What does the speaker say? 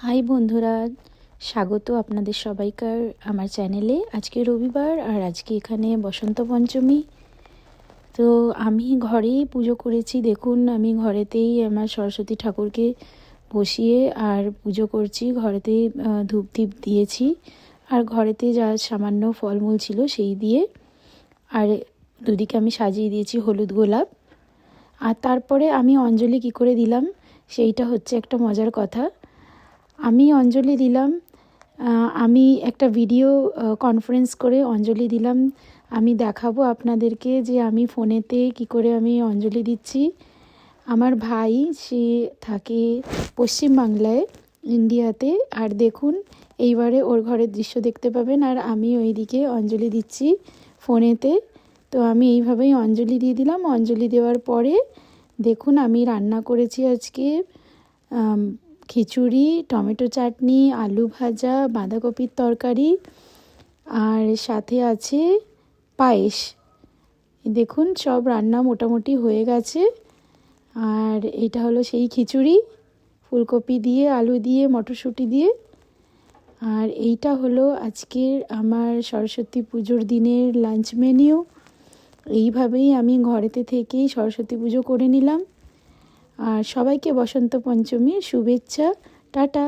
High বন্ধুরা, স্বাগত আপনাদের সবাইকার আমার চ্যানেলে। আজকে রবিবার আর আজকে এখানে বসন্ত পঞ্চমী। তো আমি ঘরেই পুজো করেছি। দেখুন, আমি ঘরেতেই আমার সরস্বতী ঠাকুরকে বসিয়ে আর পুজো করছি। ঘরেতেই ধূপ দ্বীপ দিয়েছি আর ঘরেতে যা সামান্য ফলমূল ছিল সেই দিয়ে, আর দুদিকে আমি সাজিয়ে দিয়েছি হলুদ গোলাপ। আর তারপরে আমি অঞ্জলি কী করে দিলাম সেইটা হচ্ছে একটা মজার কথা। আমি অঞ্জলি দিলাম, আমি একটা ভিডিও কনফারেন্স করে অঞ্জলি দিলাম। আমি দেখাবো আপনাদেরকে যে আমি ফোনেতে কি করে আমি অঞ্জলি দিচ্ছি। আমার ভাই সে থাকে পশ্চিমবাংলায়, ইন্ডিয়াতে। আর দেখুন, এইবারে ওর ঘরের দৃশ্য দেখতে পাবেন আর আমি ওইদিকে অঞ্জলি দিচ্ছি ফোনেতে। তো আমি এইভাবেই অঞ্জলি দিয়ে দিলাম। অঞ্জলি দেওয়ার পরে দেখুন, আমি রান্না করেছি আজকে খিচুড়ি, টমেটো চাটনি, আলু ভাজা, বাঁধাকপির তরকারি, আর সাথে আছে পায়েস। দেখুন, সব রান্না মোটামুটি হয়ে গেছে। আর এটা হলো সেই খিচুড়ি, ফুলকপি দিয়ে, আলু দিয়ে, মটরশুঁটি দিয়ে। আর এইটা হলো আজকের আমার সরস্বতী পুজোর দিনের লাঞ্চ মেনিউ। এইভাবেই আমি ঘরেতে থেকেই সরস্বতী পুজো করে নিলাম। আর সবাইকে বসন্ত পঞ্চমীর শুভেচ্ছা। টাটা।